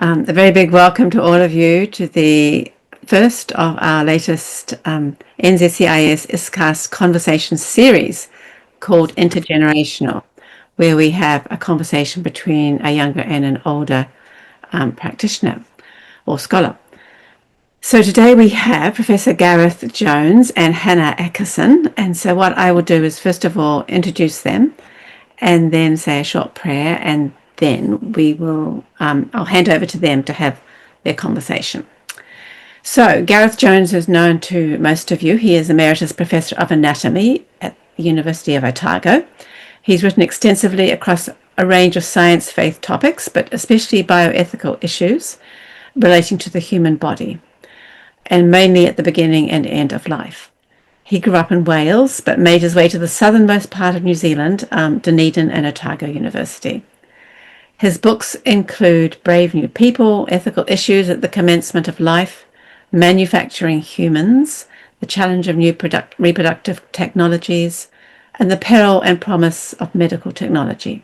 A very big welcome to all of you to the first of our latest NZCIS ISCAST conversation series called Intergenerational, where we have a conversation between a younger and an older practitioner or scholar. So today we have Professor Gareth Jones and Hannah Acheson. And so what I will do is first of all introduce them and then say a short prayer, and then we will, I'll hand over to them to have their conversation. So Gareth Jones is known to most of you. He is Emeritus Professor of Anatomy at the University of Otago. He's written extensively across a range of science faith topics, but especially bioethical issues relating to the human body, and mainly at the beginning and end of life. He grew up in Wales, but made his way to the southernmost part of New Zealand, Dunedin and Otago University. His books include Brave New People, Ethical Issues at the Commencement of Life, Manufacturing Humans, The Challenge of New Reproductive Technologies, and The Peril and Promise of Medical Technology.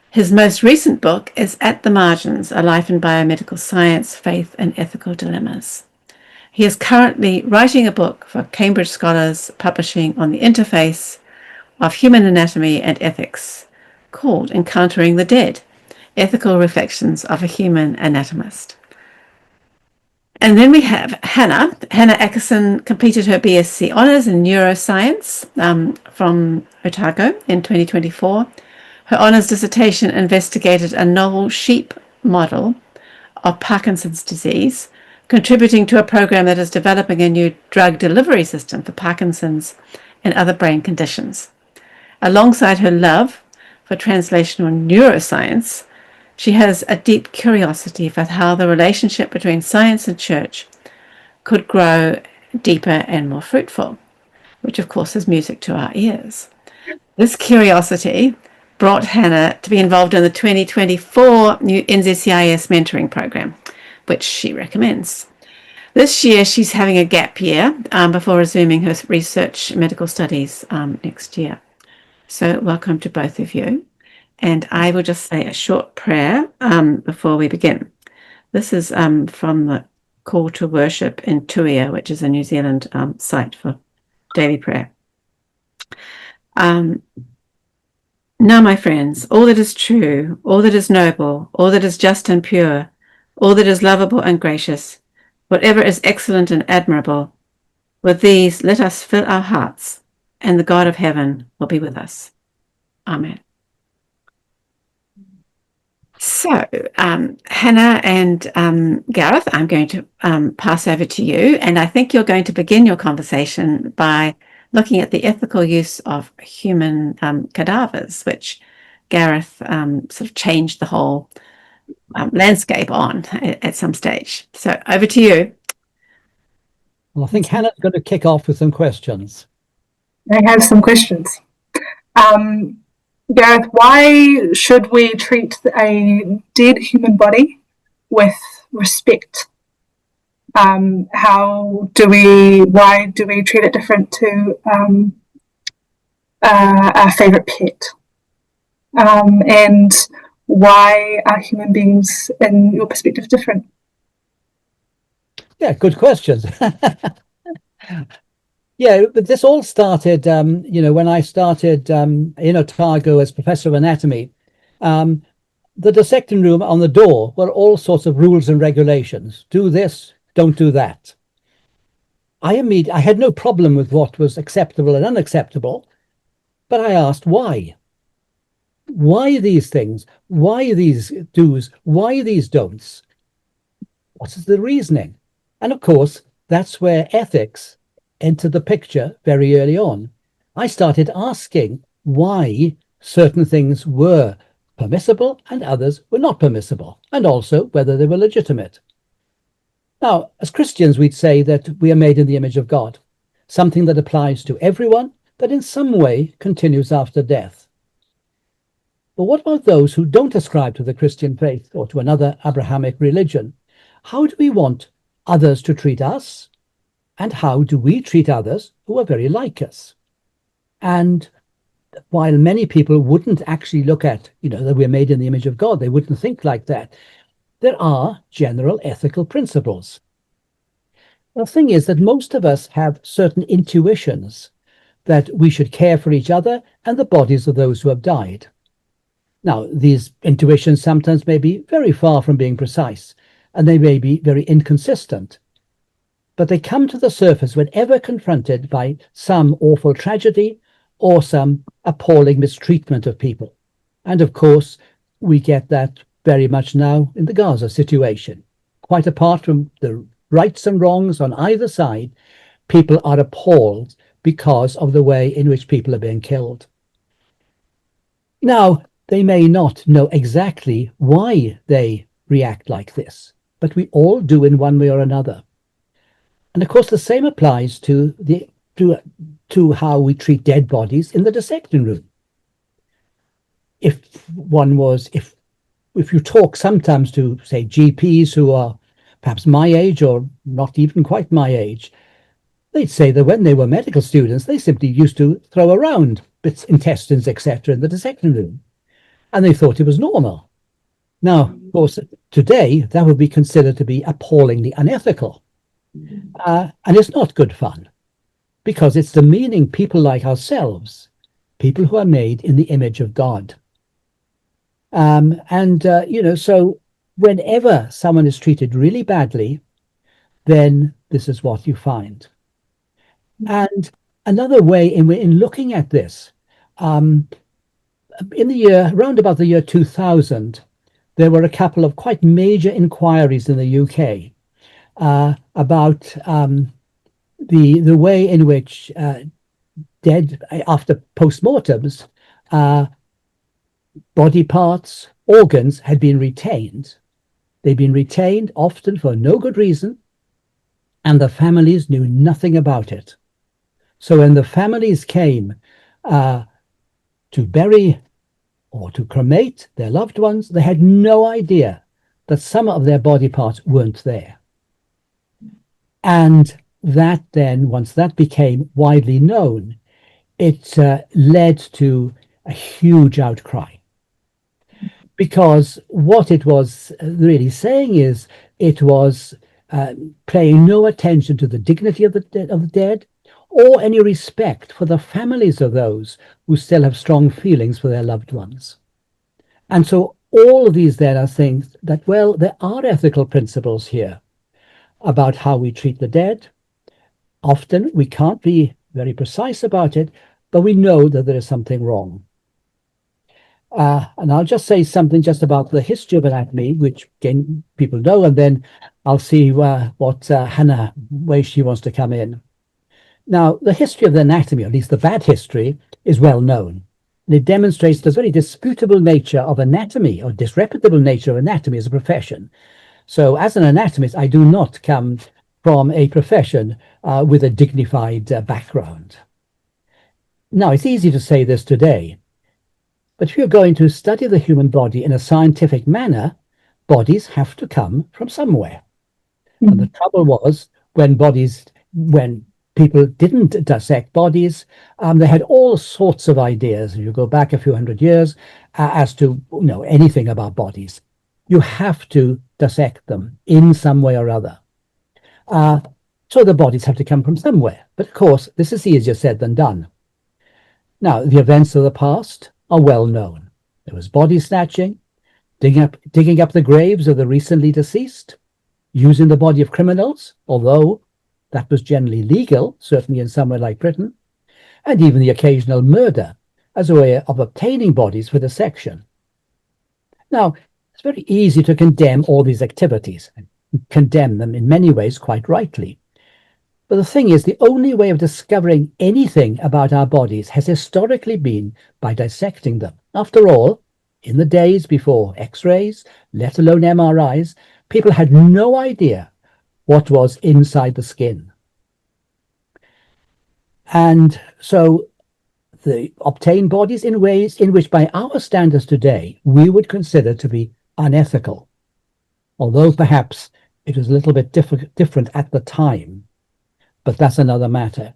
His most recent book is At the Margins, A Life in Biomedical Science, Faith and Ethical Dilemmas. He is currently writing a book for Cambridge scholars publishing on the interface of human anatomy and ethics called Encountering the Dead, Ethical Reflections of a Human Anatomist. And then we have Hannah. Hannah Acheson completed her BSc Honours in Neuroscience from Otago in 2024. Her honours dissertation investigated a novel sheep model of Parkinson's disease, contributing to a program that is developing a new drug delivery system for Parkinson's and other brain conditions. Alongside her love for translational neuroscience, she has a deep curiosity for how the relationship between science and church could grow deeper and more fruitful, which of course is music to our ears. This curiosity brought Hannah to be involved in the 2024 new NZCIS mentoring program, which she recommends. This year, she's having a gap year before resuming her research medical studies next year. So welcome to both of you. And I will just say a short prayer before we begin. This is from the Call to Worship in Tuia, which is a New Zealand site for daily prayer. Now, my friends, all that is true, all that is noble, all that is just and pure, all that is lovable and gracious, whatever is excellent and admirable, with these let us fill our hearts, and the God of heaven will be with us. Amen. So, Hannah and Gareth, I'm going to pass over to you, and I think you're going to begin your conversation by looking at the ethical use of human cadavers, which Gareth sort of changed the whole landscape on at some stage. So over to you. Well, I think Hannah's going to kick off with some questions. I have some questions. Gareth, why should we treat a dead human body with respect? Why do we treat it different to our favourite pet? And why are human beings, in your perspective, different? Yeah, good questions. Yeah, but this all started, when I started in Otago as Professor of Anatomy. The dissecting room on the door were all sorts of rules and regulations. Do this, don't do that. I had no problem with what was acceptable and unacceptable, but I asked why. Why these things? Why these do's? Why these don'ts? What is the reasoning? And of course, that's where ethics entered the picture very early on. I started asking why certain things were permissible and others were not permissible, and also whether they were legitimate. Now, as Christians, we'd say that we are made in the image of God, something that applies to everyone, that in some way continues after death. But what about those who don't ascribe to the Christian faith or to another Abrahamic religion? How do we want others to treat us? And how do we treat others who are very like us? And while many people wouldn't actually look at, that we're made in the image of God, they wouldn't think like that. there are general ethical principles. The thing is that most of us have certain intuitions that we should care for each other and the bodies of those who have died. Now, these intuitions sometimes may be very far from being precise, and they may be very inconsistent, but they come to the surface whenever confronted by some awful tragedy or some appalling mistreatment of people. And of course, we get that very much now in the Gaza situation. Quite apart from the rights and wrongs on either side, people are appalled because of the way in which people are being killed. Now, they may not know exactly why they react like this, but we all do in one way or another. And of course, the same applies to how we treat dead bodies in the dissecting room. If you talk sometimes to, say, GPs who are perhaps my age or not even quite my age, they'd say that when they were medical students, they simply used to throw around bits, intestines, etc. in the dissecting room, and they thought it was normal. Now, of course, today, that would be considered to be appallingly unethical. And it's not good fun, because it's demeaning people like ourselves, people who are made in the image of God. So whenever someone is treated really badly, then this is what you find. And another way in looking at this, around about the year 2000, there were a couple of quite major inquiries in the UK about the way in which dead, after postmortems, body parts, organs had been retained. They'd been retained often for no good reason, and the families knew nothing about it. So when the families came to bury or to cremate their loved ones, they had no idea that some of their body parts weren't there. And that then, once that became widely known, it led to a huge outcry. Because what it was really saying is it was paying no attention to the dignity of the dead or any respect for the families of those who still have strong feelings for their loved ones. And so all of these then are things that, well, there are ethical principles here about how we treat the dead. Often we can't be very precise about it, but we know that there is something wrong. And I'll just say something just about the history of anatomy, which again, people know, and then I'll see what Hannah, where she wants to come in. Now, the history of the anatomy, or at least the bad history, is well known. And it demonstrates the very disputable nature of anatomy, or disreputable nature of anatomy as a profession. So as an anatomist, I do not come from a profession with a dignified background. Now, it's easy to say this today, but if you're going to study the human body in a scientific manner, bodies have to come from somewhere. Mm-hmm. And the trouble was when people didn't dissect bodies, they had all sorts of ideas. If you go back a few hundred years as to anything about bodies, you have to dissect them in some way or other. So the bodies have to come from somewhere. But of course, this is easier said than done. Now, the events of the past are well known. There was body snatching, digging up the graves of the recently deceased, using the body of criminals, although that was generally legal, certainly in somewhere like Britain, and even the occasional murder as a way of obtaining bodies for dissection. Now, it's very easy to condemn all these activities, and condemn them in many ways quite rightly. But the thing is, the only way of discovering anything about our bodies has historically been by dissecting them. After all, in the days before X-rays, let alone MRIs, people had no idea what was inside the skin. And so they obtained bodies in ways in which, by our standards today, we would consider to be unethical, although perhaps it was a little bit different at the time. But that's another matter.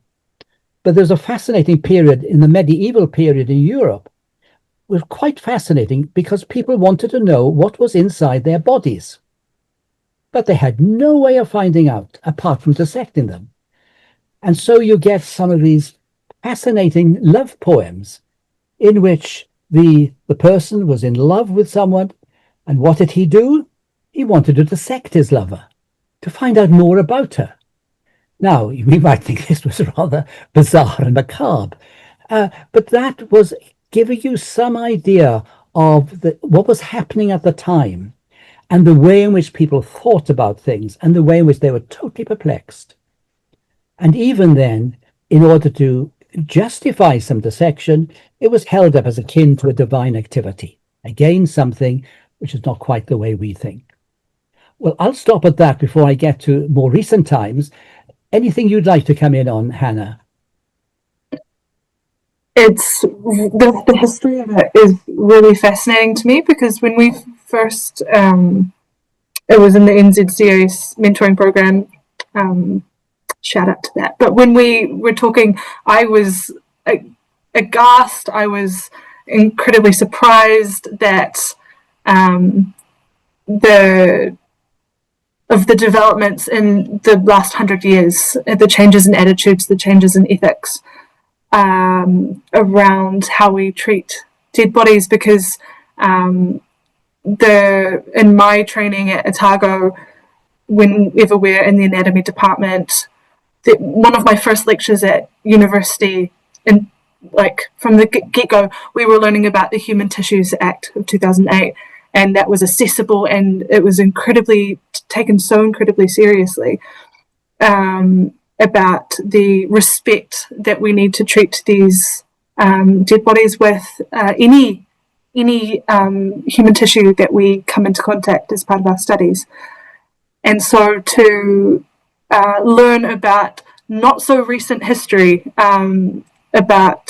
But there's a fascinating period in the medieval period in Europe. It was quite fascinating because people wanted to know what was inside their bodies. but they had no way of finding out apart from dissecting them. And so you get some of these fascinating love poems in which the person was in love with someone, and what did he do? He wanted to dissect his lover to find out more about her. Now, we might think this was rather bizarre and macabre, but that was giving you some idea of what was happening at the time and the way in which people thought about things and the way in which they were totally perplexed. And even then, in order to justify some dissection, it was held up as akin to a divine activity. Again, something which is not quite the way we think. Well, I'll stop at that before I get to more recent times. Anything you'd like to come in on, Hannah? It's the history of it is really fascinating to me, because when we first, it was in the NZCIS mentoring program, shout out to that. But when we were talking, I was aghast. I was incredibly surprised that the developments in the last 100 years, the changes in attitudes, the changes in ethics around how we treat dead bodies, because in my training at Otago, whenever we're in the anatomy department, one of my first lectures at university, and like from the get-go, we were learning about the Human Tissues Act of 2008, and that was accessible, and it was taken so incredibly seriously, about the respect that we need to treat these dead bodies with, any human tissue that we come into contact as part of our studies. And so to learn about not so recent history, about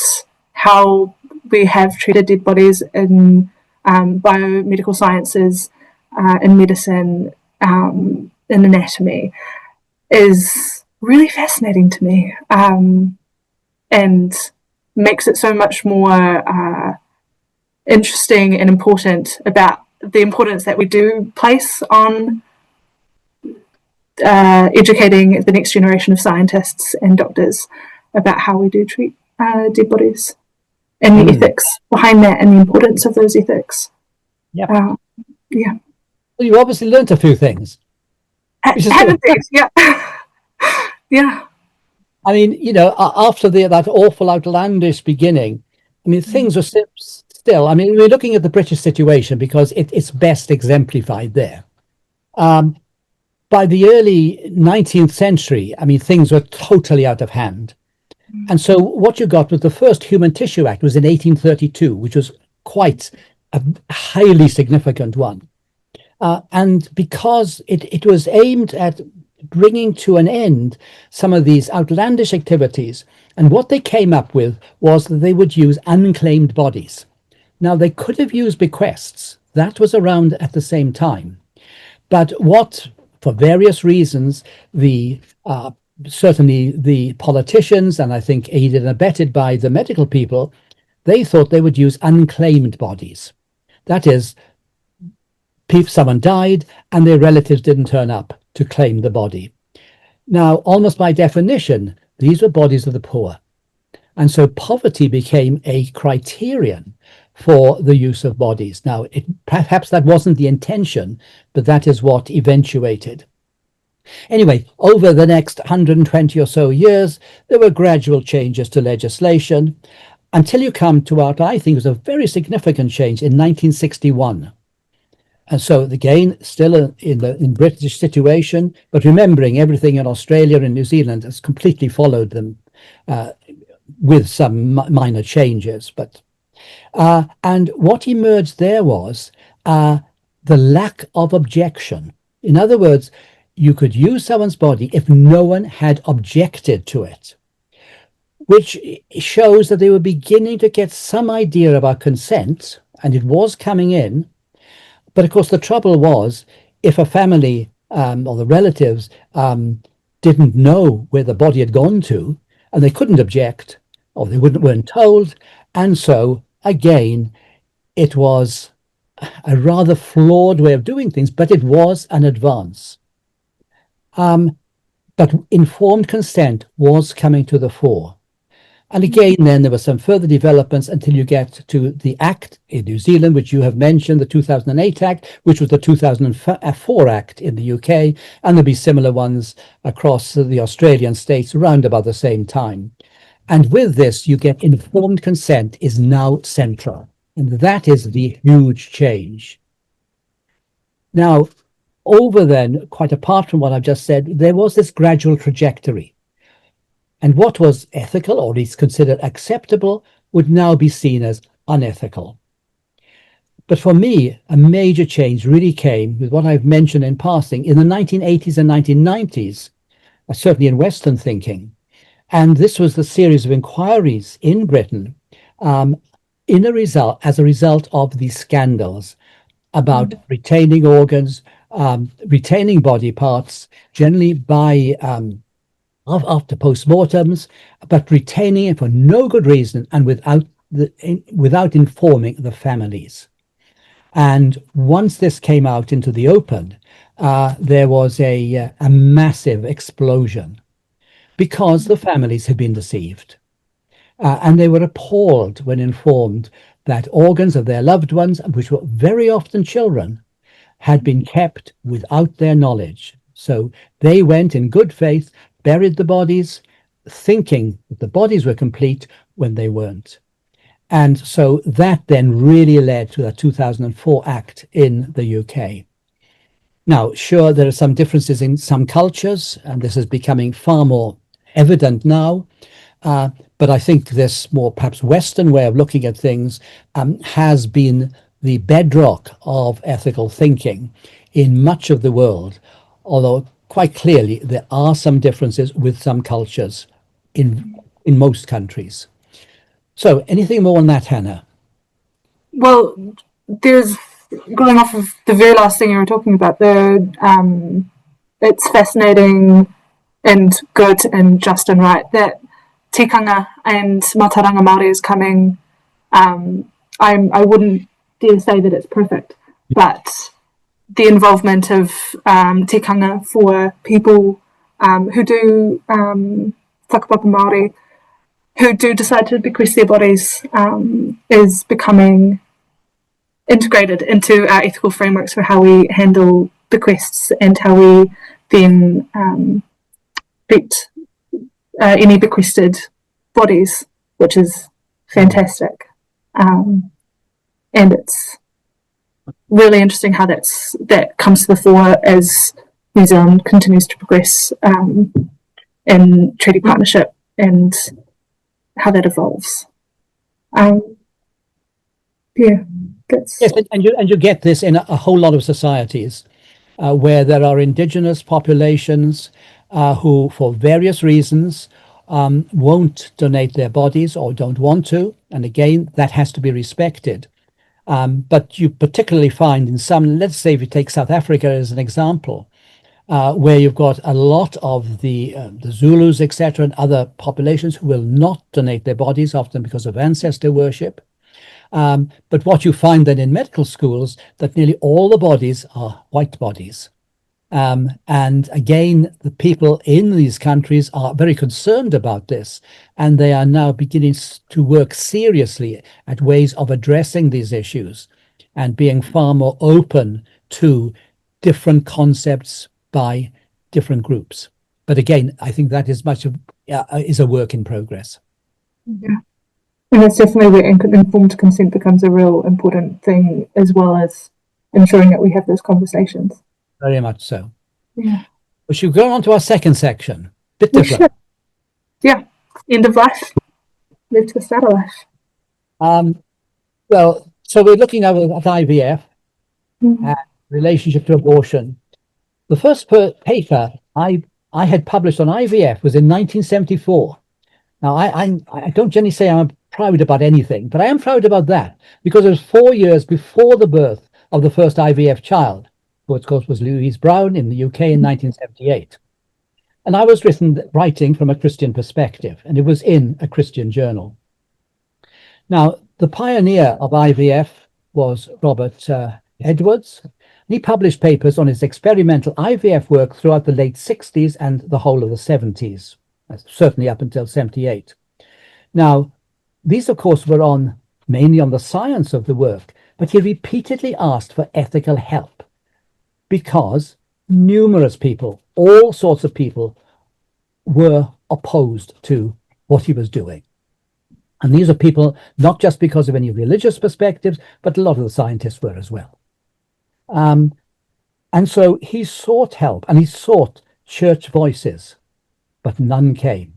how we have treated dead bodies in biomedical sciences, in medicine, in anatomy, is really fascinating to me, and makes it so much more interesting and important about the importance that we do place on educating the next generation of scientists and doctors about how we do treat dead bodies, and the ethics behind that, and the importance of those ethics. Yeah. Yeah. Well, you obviously learnt a few things. Yeah. Yeah. I mean, after that awful outlandish beginning, I mean, things were still, I mean, we're looking at the British situation because it's best exemplified there. By the early 19th century, I mean, things were totally out of hand. And so what you got with the first Human Tissue Act was in 1832, which was quite a highly significant one. And because it was aimed at bringing to an end some of these outlandish activities, and what they came up with was that they would use unclaimed bodies. Now, they could have used bequests. That was around at the same time. But what, for various reasons, certainly the politicians, and I think aided and abetted by the medical people, they thought they would use unclaimed bodies. That is, someone died and their relatives didn't turn up to claim the body. Now, almost by definition, these were bodies of the poor. And so poverty became a criterion for the use of bodies. Now, perhaps that wasn't the intention, but that is what eventuated. Anyway, over the next 120 or so years, there were gradual changes to legislation until you come to what I think was a very significant change in 1961. And so, again, still in British situation, but remembering everything in Australia and New Zealand has completely followed them with some minor changes. But and what emerged there was the lack of objection. In other words, you could use someone's body if no one had objected to it, which shows that they were beginning to get some idea about consent, and it was coming in. But of course, the trouble was, if a family or the relatives didn't know where the body had gone to, and they couldn't object, or they weren't told, and so, again, it was a rather flawed way of doing things, but it was an advance. But informed consent was coming to the fore. And again, then there were some further developments until you get to the Act in New Zealand, which you have mentioned, the 2008 Act, which was the 2004 Act in the UK, and there'll be similar ones across the Australian states around about the same time. And with this, you get informed consent is now central. And that is the huge change. Now, over then, quite apart from what I've just said, there was this gradual trajectory. And what was ethical, or at least considered acceptable, would now be seen as unethical. But for me, a major change really came with what I've mentioned in passing in the 1980s and 1990s, certainly in Western thinking. And this was the series of inquiries in Britain as a result of these scandals about retaining organs, retaining body parts, generally by after postmortems, but retaining it for no good reason and without informing the families. And once this came out into the open, there was a massive explosion because the families had been deceived. And they were appalled when informed that organs of their loved ones, which were very often children, had been kept without their knowledge. So they went in good faith, buried the bodies, thinking that the bodies were complete when they weren't. And so that then really led to the 2004 Act in the UK. Now, sure, there are some differences in some cultures, and this is becoming far more evident now. But I think this more perhaps Western way of looking at things has been the bedrock of ethical thinking in much of the world, although quite clearly there are some differences with some cultures in most countries. So anything more on that, Hannah? Well, there's, going off of the very last thing you were talking about, it's fascinating and good and just and right that tikanga and mātauranga Māori is coming. I wouldn't dare say that it's perfect, but the involvement of tikanga for people who do whakapapa Māori, who do decide to bequeath their bodies, is becoming integrated into our ethical frameworks for how we handle bequests and how we then treat any bequested bodies, which is fantastic. And it's really interesting how that comes to the fore as New Zealand continues to progress in treaty partnership and how that evolves. Yes, and you get this in a whole lot of societies where there are indigenous populations who, for various reasons, won't donate their bodies or don't want to, and again, that has to be respected. But you particularly find in some, let's say if you take South Africa as an example, where you've got a lot of the Zulus, etc., and other populations who will not donate their bodies, often because of ancestor worship. But what you find then in medical schools, that nearly all the bodies are white bodies. And again, the people in these countries are very concerned about this, and they are now beginning to work seriously at ways of addressing these issues and being far more open to different concepts by different groups. But again, I think that is is a work in progress. Yeah. And it's definitely where informed consent becomes a real important thing, as well as ensuring that we have those conversations. Very much so. Yeah. We should go on to our second section. Bit different. Yeah. End of life. Live to the start of life. Well, so we're looking at IVF and relationship to abortion. The first paper I had published on IVF was in 1974. Now, I don't generally say I'm proud about anything, but I am proud about that because it was 4 years before the birth of the first IVF child, who of course was Louise Brown in the UK in 1978. And I was writing from a Christian perspective, and it was in a Christian journal. Now, the pioneer of IVF was Robert Edwards. He published papers on his experimental IVF work throughout the late 60s and the whole of the 70s, certainly up until 78. Now, these, of course, were mainly on the science of the work, but he repeatedly asked for ethical help because numerous people, all sorts of people, were opposed to what he was doing. And these are people not just because of any religious perspectives, but a lot of the scientists were as well. And so he sought help and he sought church voices, but none came.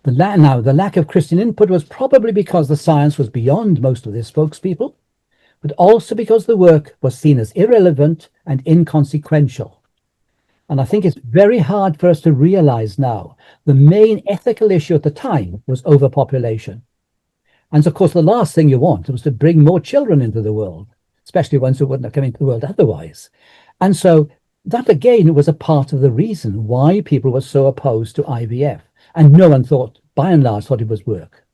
The lack of Christian input was probably because the science was beyond most of their spokespeople, but also because the work was seen as irrelevant and inconsequential. And I think it's very hard for us to realize now the main ethical issue at the time was overpopulation. And of course, the last thing you want was to bring more children into the world, especially ones who wouldn't have come into the world otherwise. And so that, again, was a part of the reason why people were so opposed to IVF. And no one thought, by and large, thought it was work.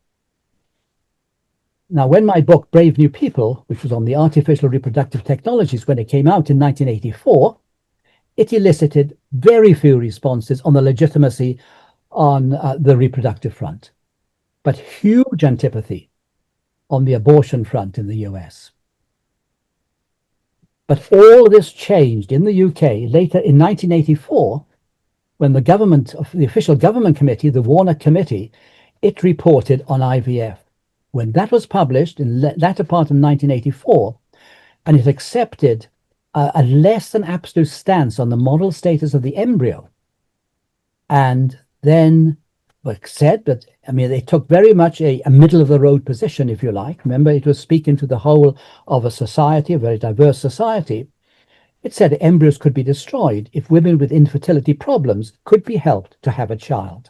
Now, when my book, Brave New People, which was on the artificial reproductive technologies, when it came out in 1984, it elicited very few responses on the legitimacy on the reproductive front, but huge antipathy on the abortion front in the US. But all this changed in the UK later in 1984, when the official government committee, the Warner Committee, it reported on IVF. When that was published in the latter part of 1984, and it accepted a less than absolute stance on the moral status of the embryo, and then said that, I mean, they took very much a middle of the road position, if you like. Remember, it was speaking to the whole of a society, a very diverse society. It said embryos could be destroyed if women with infertility problems could be helped to have a child,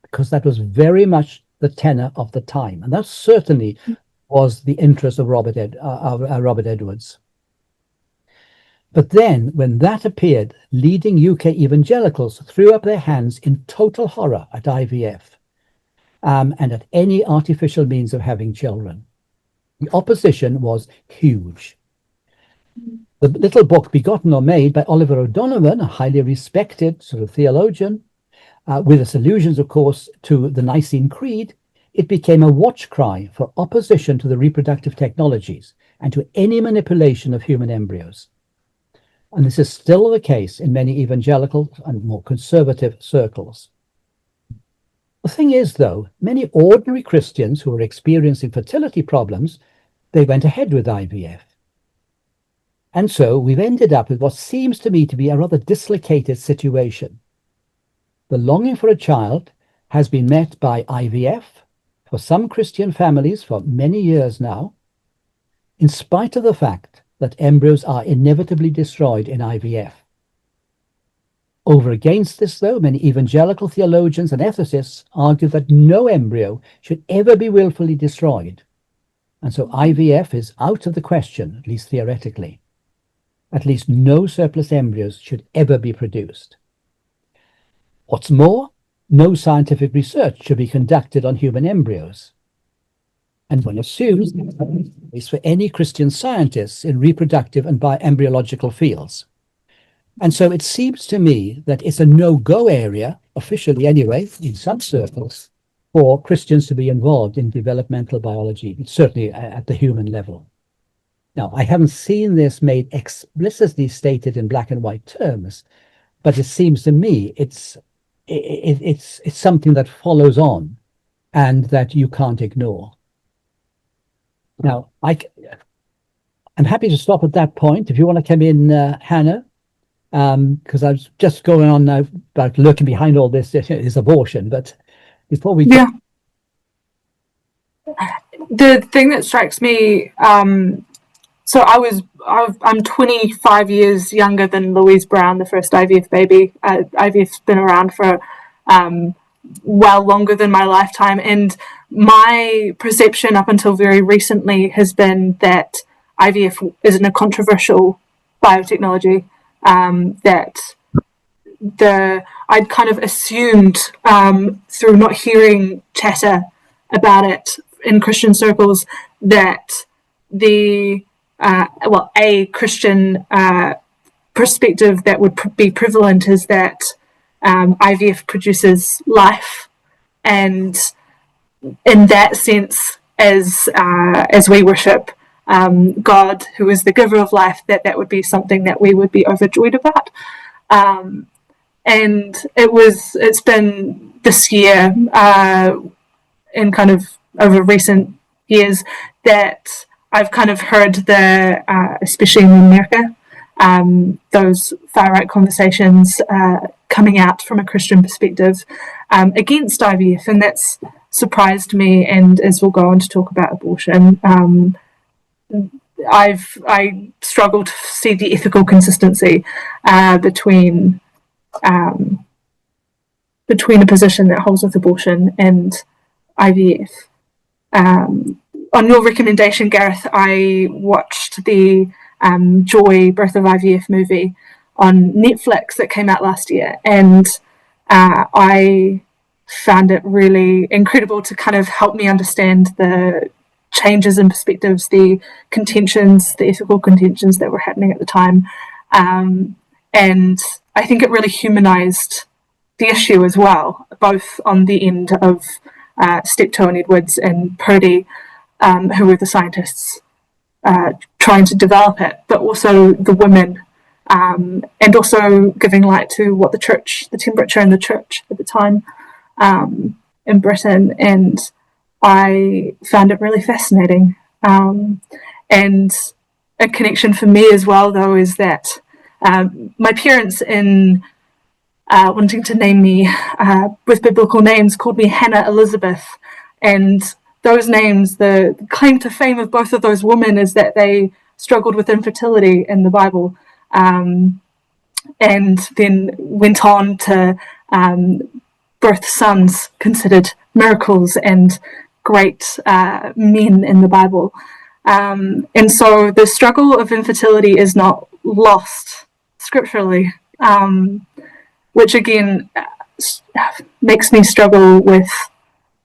because that was very much the tenor of the time. And that certainly was the interest of Robert Edwards. But then, when that appeared, leading UK evangelicals threw up their hands in total horror at IVF and at any artificial means of having children. The opposition was huge. The little book, Begotten or Made, by Oliver O'Donovan, a highly respected sort of theologian, with its allusions, of course, to the Nicene Creed, it became a watch cry for opposition to the reproductive technologies and to any manipulation of human embryos. And this is still the case in many evangelical and more conservative circles. The thing is, though, many ordinary Christians who were experiencing fertility problems, they went ahead with IVF. And so we've ended up with what seems to me to be a rather dislocated situation. The longing for a child has been met by IVF for some Christian families for many years now, in spite of the fact that embryos are inevitably destroyed in IVF. Over against this, though, many evangelical theologians and ethicists argue that no embryo should ever be willfully destroyed. And so IVF is out of the question, at least theoretically. At least no surplus embryos should ever be produced. What's more, no scientific research should be conducted on human embryos. And one assumes it's for any Christian scientists in reproductive and embryological fields. And so it seems to me that it's a no-go area, officially anyway, in some circles, for Christians to be involved in developmental biology, certainly at the human level. Now, I haven't seen this made explicitly stated in black and white terms, but it seems to me it's something that follows on and that you can't ignore. Now, I'm happy to stop at that point. If you want to come in, Hannah, because I was just going on now about lurking behind all this is abortion. But before we the thing that strikes me, so I'm 25 years younger than Louise Brown, the first IVF baby. IVF's been around for well longer than my lifetime, and my perception up until very recently has been that IVF isn't a controversial biotechnology, that I'd kind of assumed through not hearing chatter about it in Christian circles that the a Christian perspective that would be prevalent is that IVF produces life, and in that sense, as we worship God, who is the giver of life, that would be something that we would be overjoyed about. And it's been this year, in kind of over recent years, that I've kind of heard especially in America, those far-right conversations coming out from a Christian perspective against IVF, and that's surprised me. And as we'll go on to talk about abortion, I struggle to see the ethical consistency between a position that holds with abortion and IVF. On your recommendation, Gareth, I watched the Joy, Birth of IVF movie on Netflix that came out last year, and I found it really incredible to kind of help me understand the changes in perspectives, the contentions, the ethical contentions that were happening at the time. And I think it really humanized the issue as well, both on the end of Steptoe and Edwards and Peril, who were the scientists trying to develop it, but also the women, and also giving light to what the temperature in the church at the time in Britain. And I found it really fascinating. And a connection for me as well, though, is that my parents, in wanting to name me with biblical names, called me Hannah Elizabeth. And those names, the claim to fame of both of those women is that they struggled with infertility in the Bible, and then went on to birth sons considered miracles and great men in the Bible. And so the struggle of infertility is not lost scripturally, which again makes me struggle with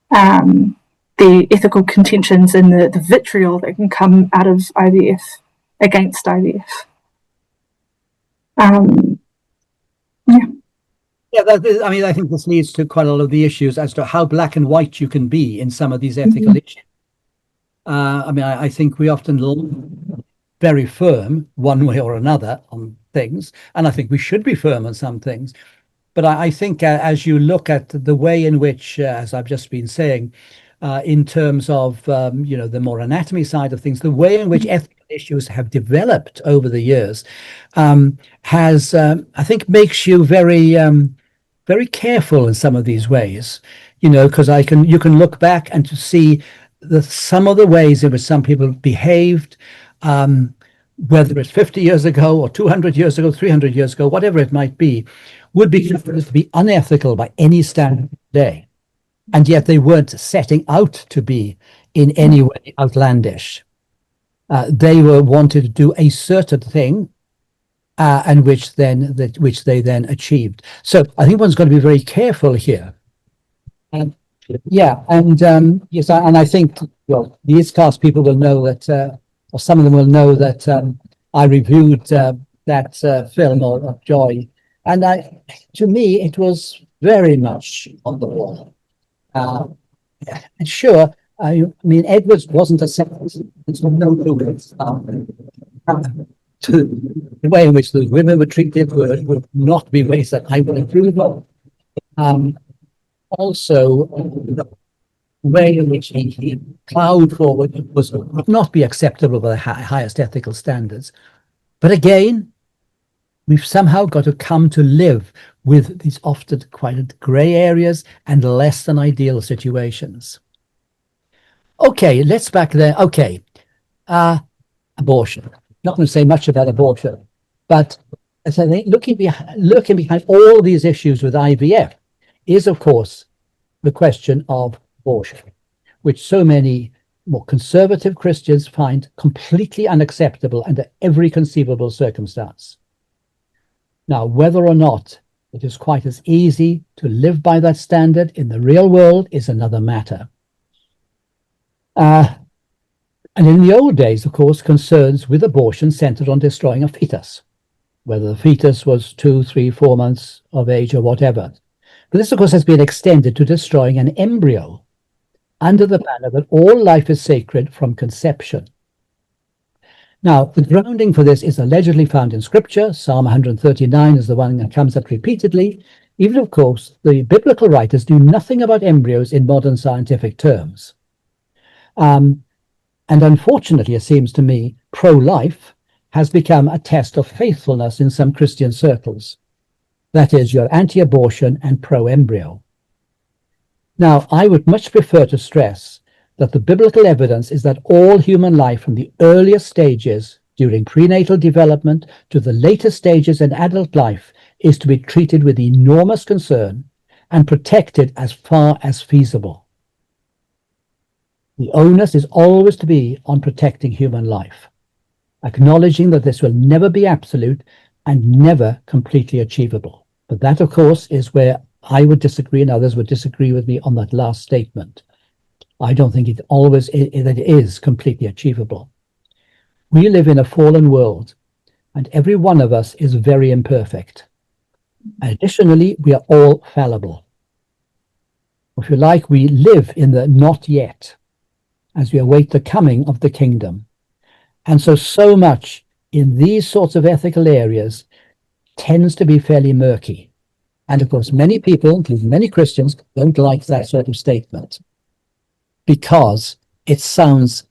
the ethical contentions and the vitriol that can come out of IVF against IVF. Yeah, I think this leads to quite a lot of the issues as to how black and white you can be in some of these ethical issues. I think we often look very firm one way or another on things, and I think we should be firm on some things. But I think as you look at the way in which, as I've just been saying, in terms of the more anatomy side of things, the way in which ethical issues have developed over the years has, I think, makes you very very careful in some of these ways, because you can look back and to see some of the ways in which some people behaved, whether it's 50 years ago or 200 years ago, 300 years ago, whatever it might be, would be considered to be unethical by any standard today. And yet they weren't setting out to be in any way outlandish. They were wanted to do a certain thing, and which they then achieved. So I think one's got to be very careful here. Yes, and I think, well, the ISCAST people will know that, or some of them will know that I reviewed that film of Joy, and to me it was very much on the wall. And sure, Edwards wasn't a sentence. There's no progress. To the way in which the women were treated would not be ways that I would approve of. Also, the way in which he plowed forward would not be acceptable by the highest ethical standards. But again, we've somehow got to come to live with these often quite grey areas and less than ideal situations. Okay, let's back there. Okay, abortion. Not going to say much about abortion, but as I think looking behind all these issues with IVF is, of course, the question of abortion, which so many more conservative Christians find completely unacceptable under every conceivable circumstance. Now, whether or not it is quite as easy to live by that standard in the real world is another matter. And in the old days, of course, concerns with abortion centered on destroying a fetus, whether the fetus was 2, 3, 4 months of age or whatever. But this, of course, has been extended to destroying an embryo under the banner that all life is sacred from conception. Now, the grounding for this is allegedly found in Scripture. Psalm 139 is the one that comes up repeatedly. Even, of course, the biblical writers do nothing about embryos in modern scientific terms. And unfortunately, it seems to me, pro-life has become a test of faithfulness in some Christian circles. That is, you're anti-abortion and pro-embryo. Now, I would much prefer to stress that the biblical evidence is that all human life from the earliest stages during prenatal development to the later stages in adult life is to be treated with enormous concern and protected as far as feasible. The onus is always to be on protecting human life, acknowledging that this will never be absolute and never completely achievable. But that, of course, is where I would disagree and others would disagree with me on that last statement. I don't think it is completely achievable. We live in a fallen world, and every one of us is very imperfect. Additionally, we are all fallible. If you like, we live in the not yet, as we await the coming of the kingdom. And so much in these sorts of ethical areas tends to be fairly murky. And of course, many people, including many Christians, don't like that sort of statement because it sounds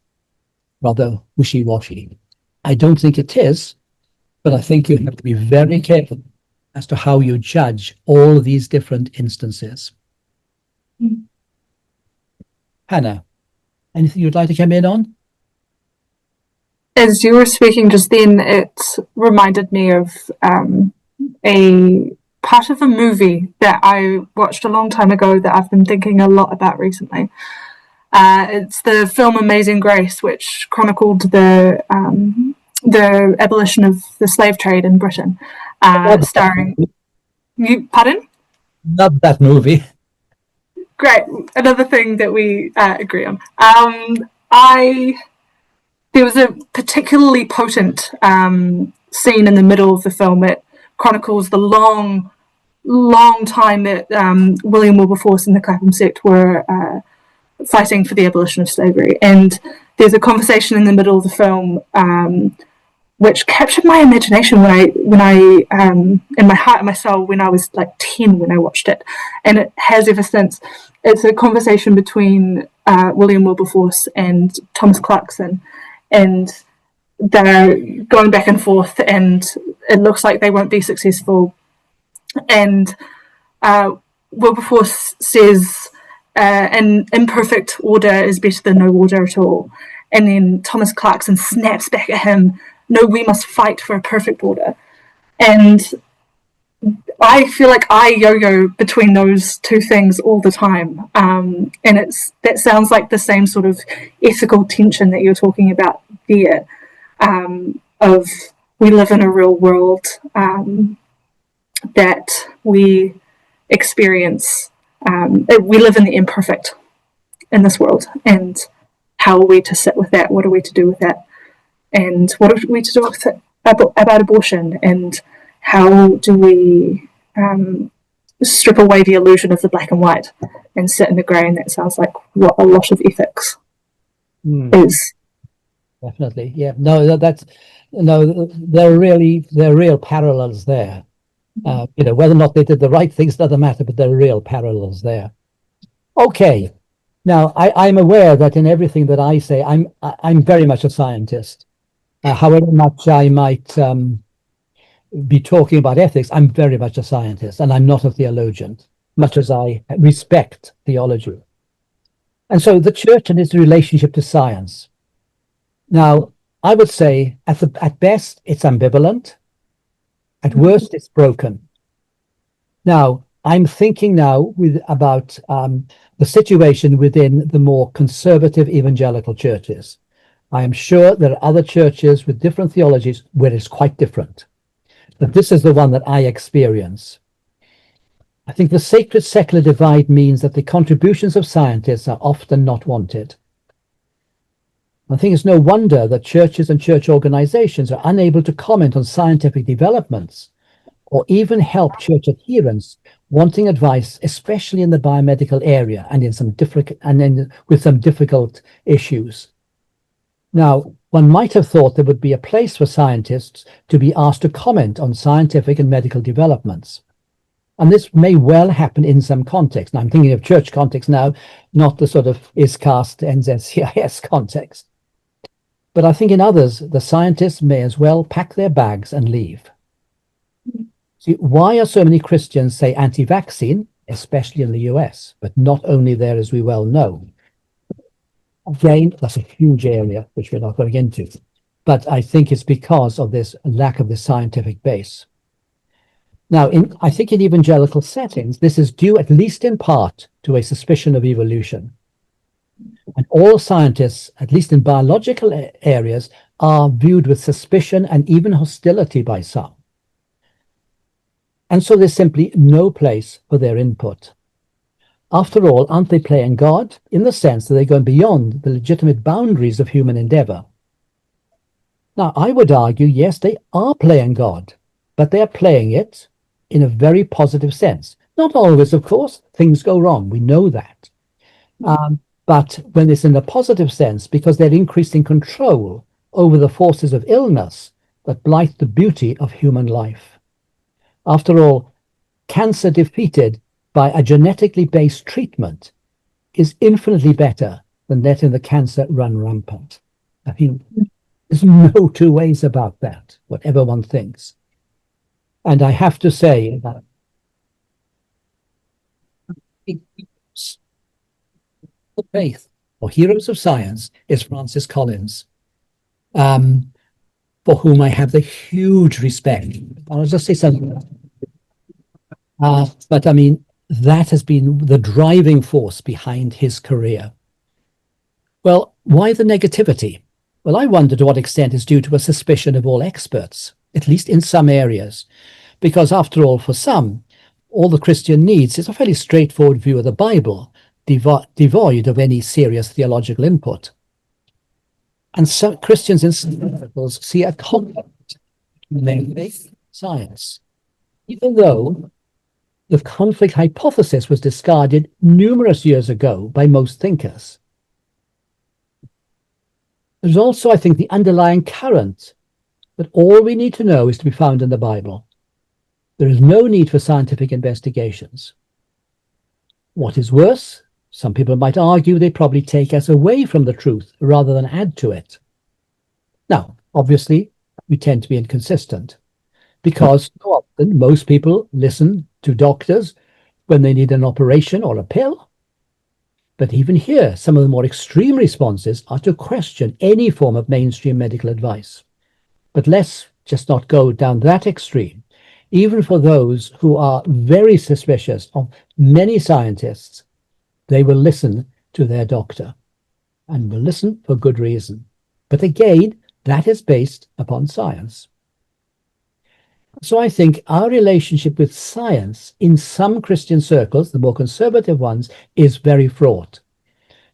rather wishy-washy. I don't think it is, but I think you have to be very careful as to how you judge all of these different instances. Hannah, anything you'd like to come in on? As you were speaking just then, it reminded me of a part of a movie that I watched a long time ago that I've been thinking a lot about recently. It's the film Amazing Grace, which chronicled the abolition of the slave trade in Britain, starring... Pardon? Love that movie. Great. Another thing that we agree on. There was a particularly potent scene in the middle of the film. It chronicles the long time that William Wilberforce and the Clapham sect were fighting for the abolition of slavery. And there's a conversation in the middle of the film which captured my imagination when I in my heart and my soul when I was like 10 when I watched it, and it has ever since. It's a conversation between William Wilberforce and Thomas Clarkson, and they're going back and forth, and it looks like they won't be successful. And Wilberforce says an imperfect order is better than no order at all. And then Thomas Clarkson snaps back at him, no, we must fight for a perfect order. And I feel like I yo-yo between those two things all the time. And that sounds like the same sort of ethical tension that you're talking about there, of we live in a real world that we experience. We live in the imperfect in this world, and how are we to sit with that? What are we to do with that? And what are we to do with it about abortion? And how do we strip away the illusion of the black and white and sit in the grey? And that sounds like what a lot of ethics is. Definitely, yeah. No, there are real parallels there. Whether or not they did the right things doesn't matter, but there are real parallels there. Okay, now I'm aware that in everything that I say, I'm very much a scientist. However much I might be talking about ethics, I'm very much a scientist, and I'm not a theologian, much as I respect theology. And so the church and its relationship to science. Now, I would say at best, it's ambivalent. At worst, it's broken. Now, I'm thinking now about the situation within the more conservative evangelical churches. I am sure there are other churches with different theologies where it's quite different. But this is the one that I experience. I think the sacred-secular divide means that the contributions of scientists are often not wanted. I think it's no wonder that churches and church organizations are unable to comment on scientific developments or even help church adherents wanting advice, especially in the biomedical area and with some difficult issues. Now, one might have thought there would be a place for scientists to be asked to comment on scientific and medical developments. And this may well happen in some context. Now, I'm thinking of church context now, not the sort of ISCAST, NZCIS context. But I think in others, the scientists may as well pack their bags and leave. See, why are so many Christians, say, anti-vaccine, especially in the US, but not only there, as we well know? Again, that's a huge area, which we're not going into. But I think it's because of this lack of the scientific base. Now, I think in evangelical settings, this is due at least in part to a suspicion of evolution. And all scientists, at least in biological areas, are viewed with suspicion and even hostility by some. And so there's simply no place for their input. After all, aren't they playing God in the sense that they're going beyond the legitimate boundaries of human endeavor? Now, I would argue, yes, they are playing God, but they are playing it in a very positive sense. Not always, of course, things go wrong. We know that. But when it's in a positive sense, because they're increasing control over the forces of illness that blight the beauty of human life. After all, cancer defeated by a genetically based treatment is infinitely better than letting the cancer run rampant. I mean, there's no two ways about that, whatever one thinks. And I have to say that the faith or heroes of science is Francis Collins, for whom I have the huge respect. I'll just say something. But I mean, that has been the driving force behind his career. Well, why the negativity? Well, I wonder to what extent it's due to a suspicion of all experts, at least in some areas, because after all, for some, all the Christian needs is a fairly straightforward view of the Bible, devoid of any serious theological input. And some Christians in some circles see a conflict between faith and science, even though the conflict hypothesis was discarded numerous years ago by most thinkers. There's also, I think, the underlying current that all we need to know is to be found in the Bible. There is no need for scientific investigations. What is worse, some people might argue they probably take us away from the truth rather than add to it. Now, obviously, we tend to be inconsistent because so often most people listen to doctors when they need an operation or a pill. But even here, some of the more extreme responses are to question any form of mainstream medical advice. But let's just not go down that extreme. Even for those who are very suspicious of many scientists, they will listen to their doctor and will listen for good reason. But again, that is based upon science. So I think our relationship with science in some Christian circles, the more conservative ones, is very fraught.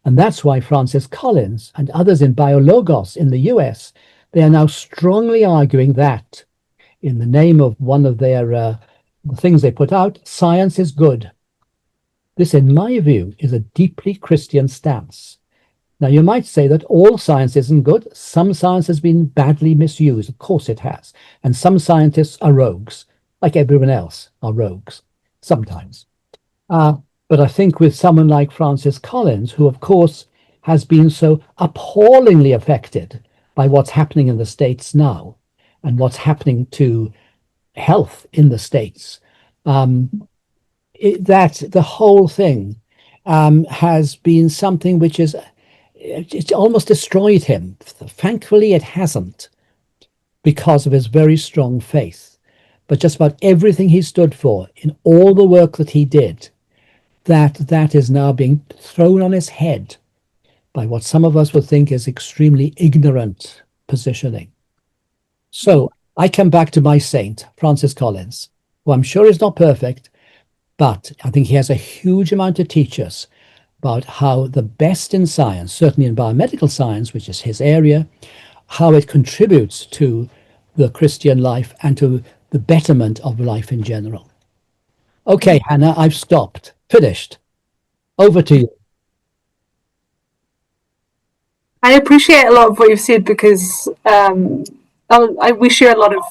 And that's why Francis Collins and others in Biologos in the US, they are now strongly arguing that in the name of one of their the things they put out, science is good. This, in my view, is a deeply Christian stance. Now, you might say that all science isn't good. Some science has been badly misused. Of course it has. And some scientists are rogues, like everyone else are rogues, sometimes. But I think with someone like Francis Collins, who, of course, has been so appallingly affected by what's happening in the States now and what's happening to health in the States, that the whole thing has been something which is it's almost destroyed him. Thankfully, it hasn't, because of his very strong faith. But just about everything he stood for in all the work that he did, that is now being thrown on his head by what some of us would think is extremely ignorant positioning. So I come back to my saint, Francis Collins, who I'm sure is not perfect, but I think he has a huge amount to teach us about how the best in science, certainly in biomedical science, which is his area, how it contributes to the Christian life and to the betterment of life in general. Okay, Hannah, I've stopped. Finished. Over to you. I appreciate a lot of what you've said because we share a lot of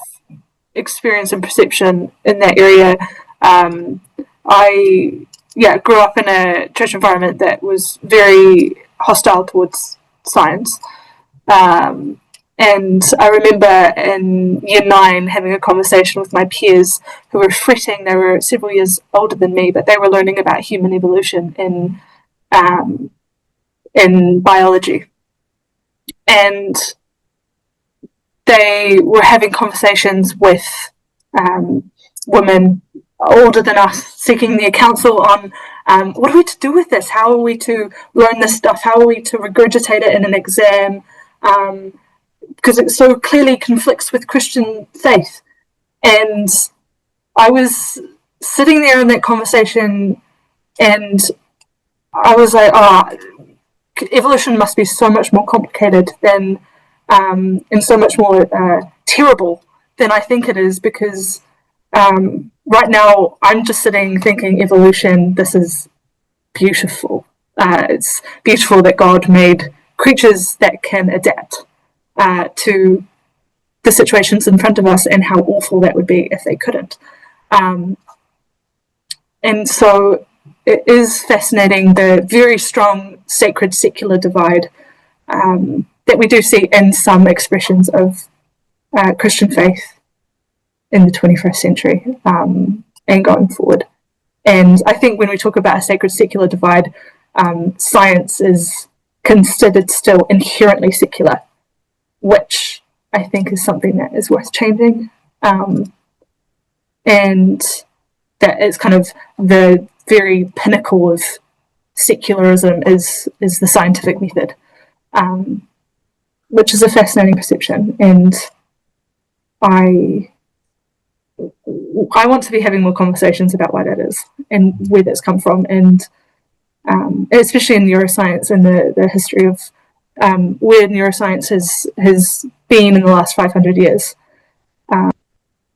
experience and perception in that area. I grew up in a church environment that was very hostile towards science. And I remember in year 9 having a conversation with my peers who were fretting. They were several years older than me, but they were learning about human evolution in biology. And they were having conversations with women older than us, seeking their counsel on what are we to do with this? How are we to learn this stuff? How are we to regurgitate it in an exam? Because it so clearly conflicts with Christian faith. And I was sitting there in that conversation and I was like, evolution must be so much more complicated than and so much more terrible than I think it is, because right now I'm just sitting thinking evolution, this is beautiful. It's beautiful that God made creatures that can adapt to the situations in front of us, and how awful that would be if they couldn't. And so it is fascinating, the very strong sacred secular divide that we do see in some expressions of Christian faith in the 21st century and going forward. And I think when we talk about a sacred secular divide, science is considered still inherently secular, which I think is something that is worth changing. And that is kind of the very pinnacle of secularism is the scientific method, which is a fascinating perception. And I want to be having more conversations about why that is and where that's come from, and especially in neuroscience and the history of where neuroscience has been in the last 500 years.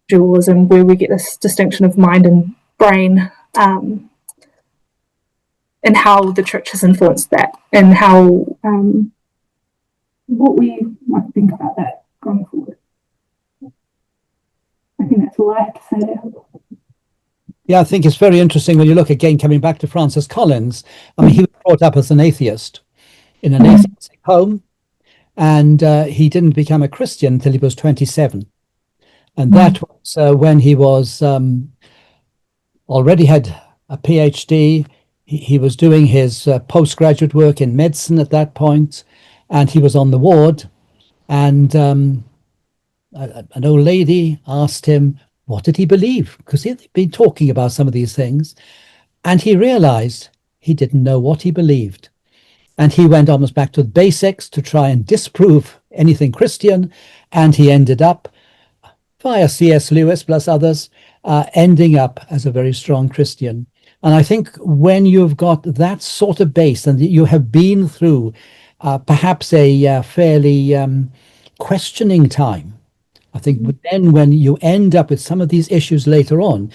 Dualism, where we get this distinction of mind and brain, and how the church has influenced that, and how what we might think about that going forward. I think that's all I have to say there. Yeah, I think it's very interesting when you look again, coming back to Francis Collins. I mean, he was brought up as an atheist in an atheistic home, and he didn't become a Christian until he was 27. And that was when he was already had a PhD. He was doing his postgraduate work in medicine at that point, and he was on the ward. And an old lady asked him, what did he believe? Because he'd been talking about some of these things. And he realized he didn't know what he believed. And he went almost back to the basics to try and disprove anything Christian. And he ended up, via C.S. Lewis plus others, ending up as a very strong Christian. And I think when you've got that sort of base and you have been through perhaps a fairly questioning time, I think then when you end up with some of these issues later on,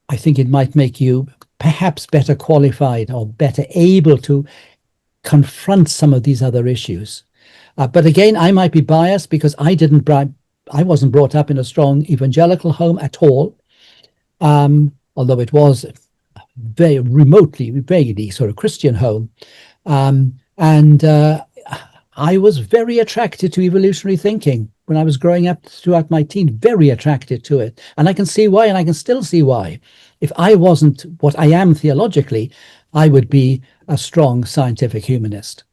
I think it might make you perhaps better qualified or better able to confront some of these other issues. But again, I might be biased because I wasn't brought up in a strong evangelical home at all, although it was very remotely, vaguely sort of Christian home. And I was very attracted to evolutionary thinking when I was growing up throughout my teens, very attracted to it. And I can see why, and I can still see why. If I wasn't what I am theologically, I would be a strong scientific humanist.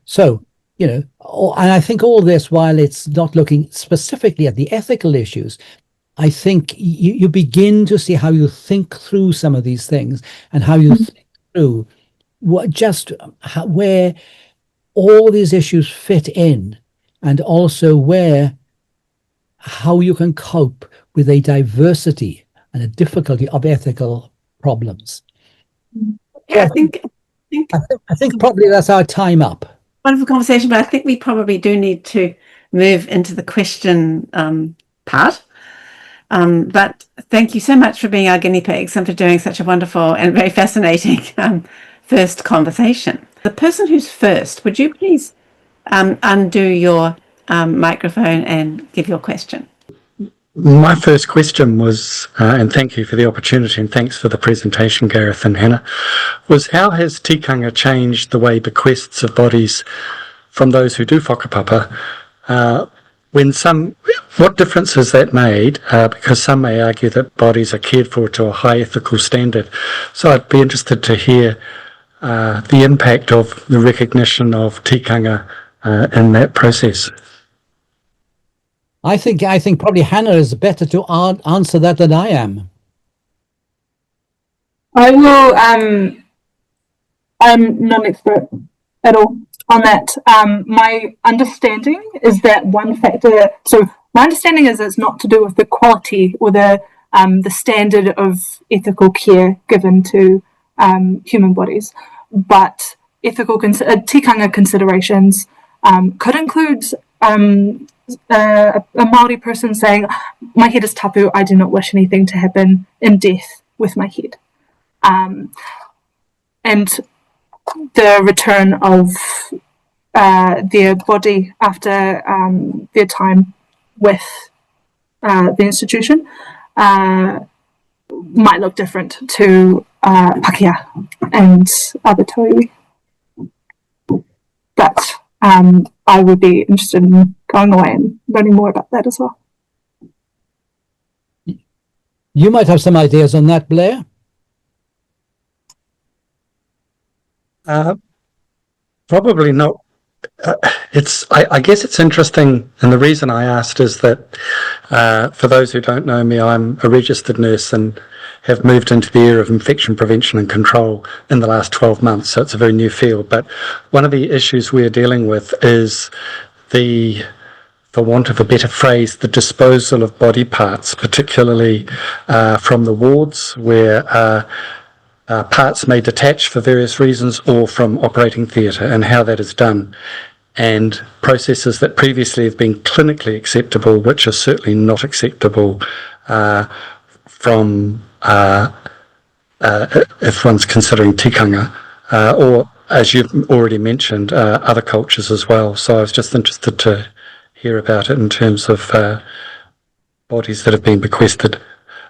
So, you know, and I think all this, while it's not looking specifically at the ethical issues, I think you begin to see how you think through some of these things and how you think through where all these issues fit in, and also how you can cope with a diversity and a difficulty of ethical problems. Yeah, I think I think probably that's our time up. Wonderful conversation, but I think we probably do need to move into the question part. But thank you so much for being our guinea pigs and for doing such a wonderful and very fascinating first conversation. The person who's first, would you please undo your microphone and give your question? My first question was, and thank you for the opportunity and thanks for the presentation, Gareth and Hannah, was how has tikanga changed the way bequests of bodies from those who do whakapapa, what difference has that made? Because some may argue that bodies are cared for to a high ethical standard. So I'd be interested to hear the impact of the recognition of tikanga in that process. I think probably Hannah is better to answer that than I am. I will. I'm not an expert at all on that. My understanding is that one factor. So my understanding is it's not to do with the quality or the standard of ethical care given to human bodies, but ethical tikanga considerations could include a Māori person saying, "My head is tapu, I do not wish anything to happen in death with my head." And the return of their body after their time with the institution might look different to Pakeha and other Tauiwi. But I would be interested in going away and learning more about that as well. You might have some ideas on that, Blair. Probably not. I guess it's interesting, and the reason I asked is that for those who don't know me, I'm a registered nurse and have moved into the area of infection prevention and control in the last 12 months, so it's a very new field. But one of the issues we're dealing with is for want of a better phrase, the disposal of body parts, particularly from the wards where parts may detach for various reasons, or from operating theatre, and how that is done. And processes that previously have been clinically acceptable, which are certainly not acceptable from if one's considering tikanga, or as you've already mentioned, other cultures as well. So I was just interested to hear about it in terms of bodies that have been bequested.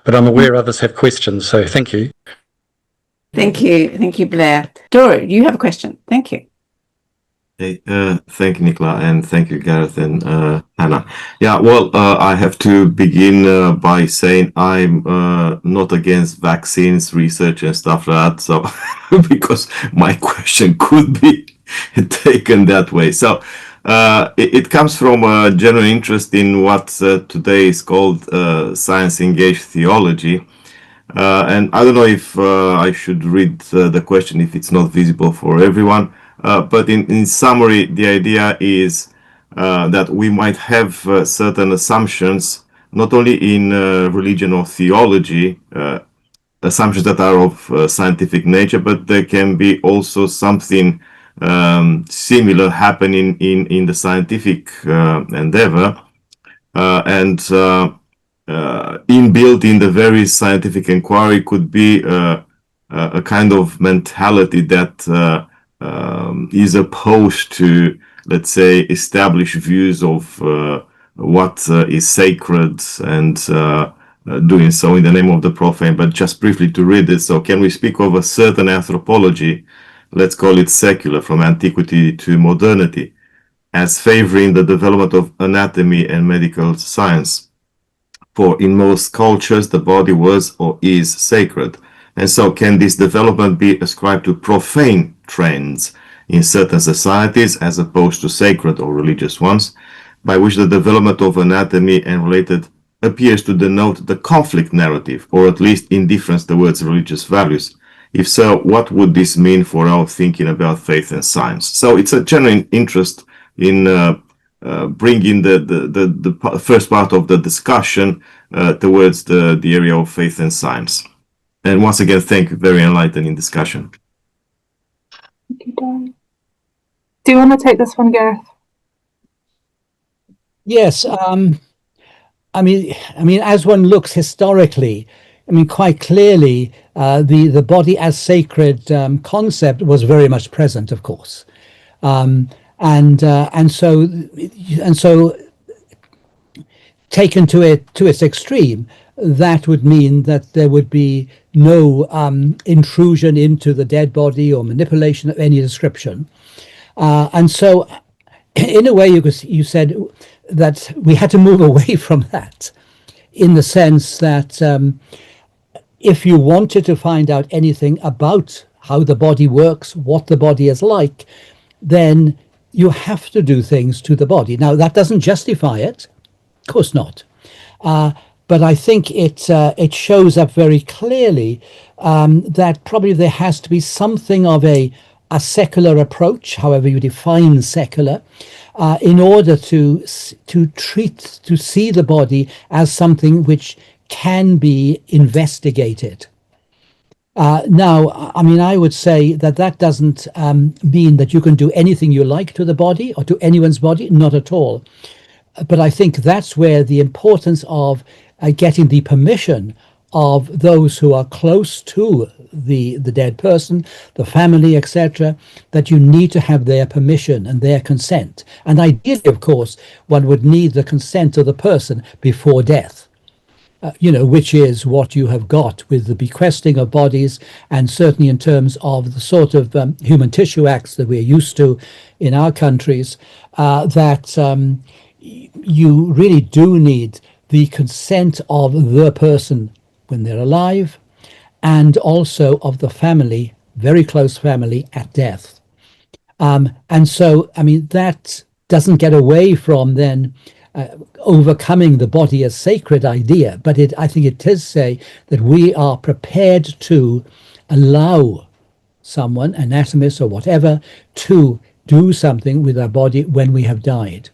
But I'm aware others have questions, so thank you. Thank you, Blair. Dora, you have a question. Thank you. Hey, thank you, Nicola, and thank you, Gareth and Hannah. Yeah, well, I have to begin by saying I'm not against vaccines research and stuff like that, so because my question could be taken that way. So it comes from a genuine interest in what today is called science-engaged theology. And I don't know if I should read the question if it's not visible for everyone. But in summary, the idea is that we might have certain assumptions, not only in religion or theology, assumptions that are of scientific nature, but there can be also something similar happening in the scientific endeavor. And inbuilt in the very scientific inquiry could be a kind of mentality that is opposed to, let's say, established views of what is sacred and doing so in the name of the profane. But just briefly to read it, so can we speak of a certain anthropology, let's call it secular, from antiquity to modernity, as favoring the development of anatomy and medical science? For in most cultures, the body was or is sacred. And so can this development be ascribed to profane trends in certain societies as opposed to sacred or religious ones, by which the development of anatomy and related appears to denote the conflict narrative, or at least indifference towards religious values? If so, what would this mean for our thinking about faith and science? So it's a genuine interest in bringing the first part of the discussion towards the area of faith and science. And once again, thank you, very enlightening discussion. Do you want to take this one, Gareth? Yes. I mean, as one looks historically, quite clearly, the body as sacred concept was very much present, of course, and so taken to its extreme, that would mean that there would be no intrusion into the dead body or manipulation of any description, and so, in a way, you said that we had to move away from that, in the sense that if you wanted to find out anything about how the body works, what the body is like, then you have to do things to the body. Now, that doesn't justify it, of course not, but I think it shows up very clearly that probably there has to be something of a secular approach, however you define secular, in order to see the body as something which can be investigated. Now, I would say that doesn't mean that you can do anything you like to the body or to anyone's body, not at all. But I think that's where the importance of getting the permission of those who are close to the dead person, the family, etc., that you need to have their permission and their consent. And ideally, of course, one would need the consent of the person before death, which is what you have got with the bequesting of bodies, and certainly in terms of the sort of human tissue acts that we're used to in our countries, that you really do need the consent of the person when they're alive, and also of the family, very close family, at death. And so, that doesn't get away from then overcoming the body as sacred idea, but I think it does say that we are prepared to allow someone, anatomist or whatever, to do something with our body when we have died.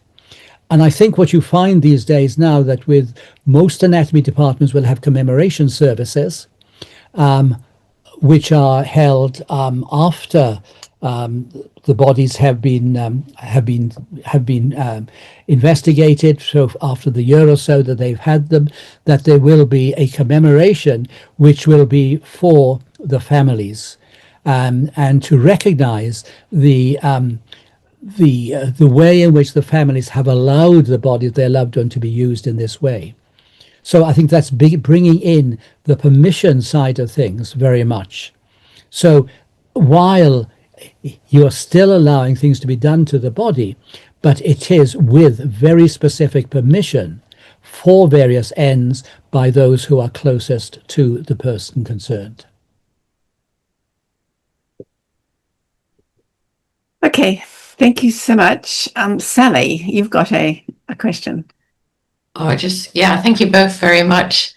And I think what you find these days now, that with most anatomy departments will have commemoration services, which are held after the bodies have been investigated. So after the year or so that they've had them, that there will be a commemoration which will be for the families, and to recognize the way in which the families have allowed the body of their loved one to be used in this way. So I think that's bringing in the permission side of things very much. So while you're still allowing things to be done to the body, but it is with very specific permission for various ends by those who are closest to the person concerned. Okay, thank you so much. Sally, you've got a question. Thank you both very much.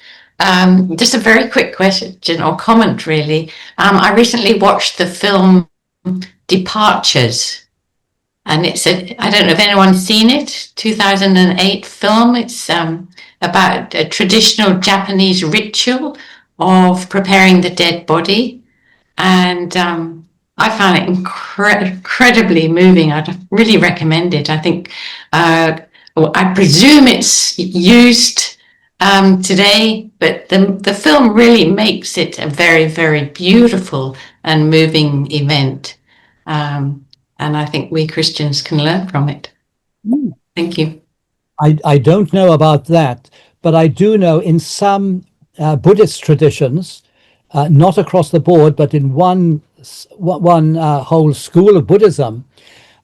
Just a very quick question or comment, really. I recently watched the film Departures, and I don't know if anyone's seen it, 2008 film. It's about a traditional Japanese ritual of preparing the dead body, and I found it incredibly moving. I'd really recommend it. I think, I presume it's used today, but the film really makes it a very, very beautiful and moving event. And I think we Christians can learn from it. Thank you. I don't know about that, but I do know in some Buddhist traditions, not across the board, but in one whole school of Buddhism,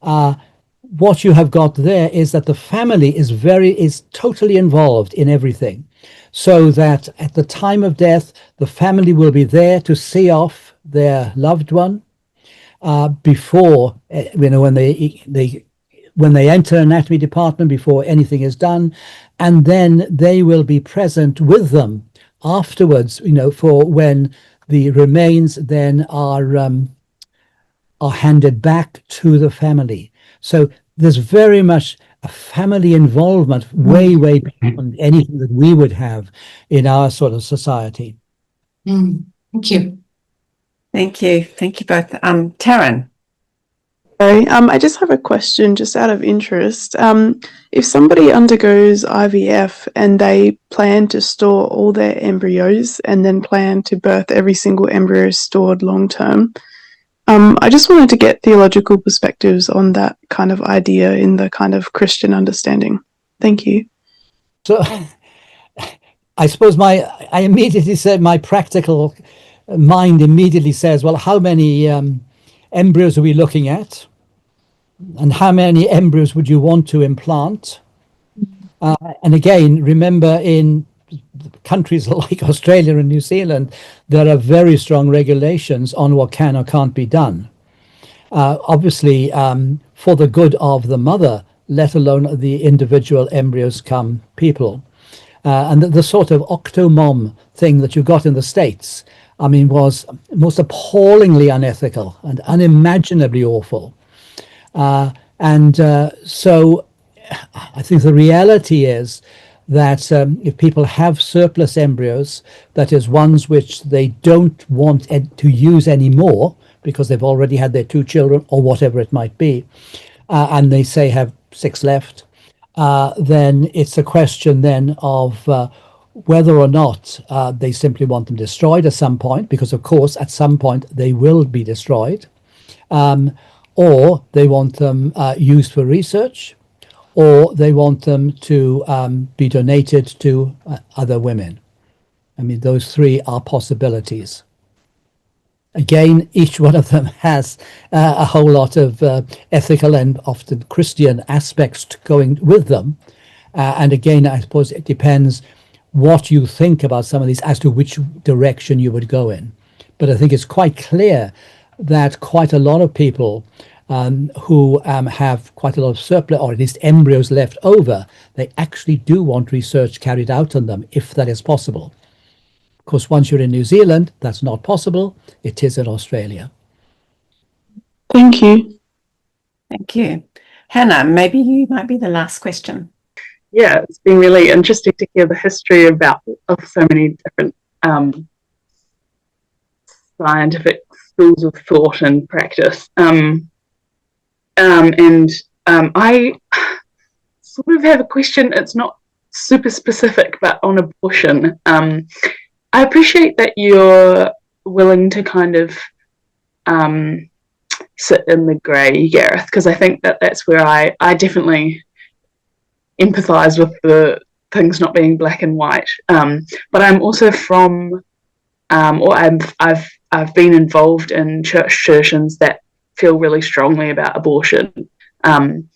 what you have got there is that the family is totally involved in everything, so that at the time of death, the family will be there to see off their loved one before, when they enter anatomy department, before anything is done, and then they will be present with them afterwards, for when the remains then are handed back to the family. So there's very much a family involvement, way beyond anything that we would have in our sort of society. Thank you. Thank you. Thank you both. Taryn. Sorry, I just have a question just out of interest. If somebody undergoes IVF and they plan to store all their embryos and then plan to birth every single embryo stored long term, I just wanted to get theological perspectives on that kind of idea in the kind of Christian understanding. Thank you. So I suppose I immediately said, my practical mind immediately says, well, how many embryos are we looking at? And how many embryos would you want to implant? And again, remember, in countries like Australia and New Zealand, there are very strong regulations on what can or can't be done. Obviously, for the good of the mother, let alone the individual embryos come people. And the sort of octomom thing that you got in the States, I mean, was most appallingly unethical and unimaginably awful. So I think the reality is that if people have surplus embryos, that is ones which they don't want to use anymore because they've already had their 2 children or whatever it might be, and they say have 6 left, then it's a question then of whether or not they simply want them destroyed at some point, because of course at some point they will be destroyed, or they want them used for research, or they want them to be donated to other women. I mean, those 3 are possibilities. Again, each one of them has a whole lot of ethical and often Christian aspects going with them. And again, I suppose it depends what you think about some of these as to which direction you would go in. But I think it's quite clear that quite a lot of people who have quite a lot of surplus, or at least embryos left over, they actually do want research carried out on them, if that is possible. Of course, once you're in New Zealand, that's not possible. It is in Australia. Thank you. Thank you. Hannah, maybe you might be the last question. Yeah, it's been really interesting to hear the history of so many different scientific schools of thought and practice. I sort of have a question. It's not super specific, but on abortion. I appreciate that you're willing to kind of sit in the grey, Gareth, because I think that that's where I definitely empathise with the things not being black and white. But I'm also from, or I've been involved in church traditions that feel really strongly about abortion. And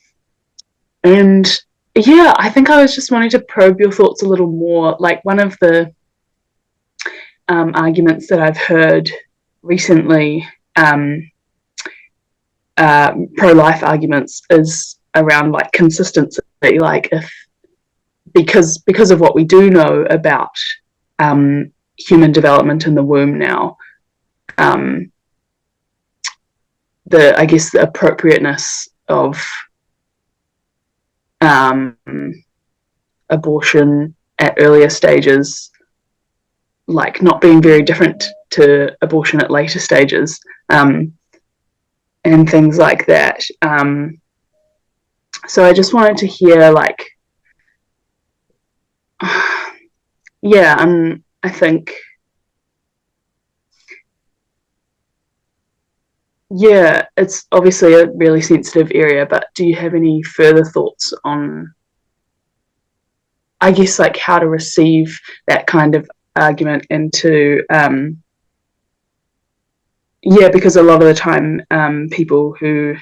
yeah, I think I was just wanting to probe your thoughts a little more. Like, one of the arguments that I've heard recently, pro-life arguments, is around like consistency. Like, if because of what we do know about human development in the womb now, I guess the appropriateness of abortion at earlier stages, like not being very different to abortion at later stages, and things like that. So I just wanted to hear, like, yeah, I think, yeah, it's obviously a really sensitive area, but do you have any further thoughts on, I guess, like, how to receive that kind of argument into, yeah, because a lot of the time people who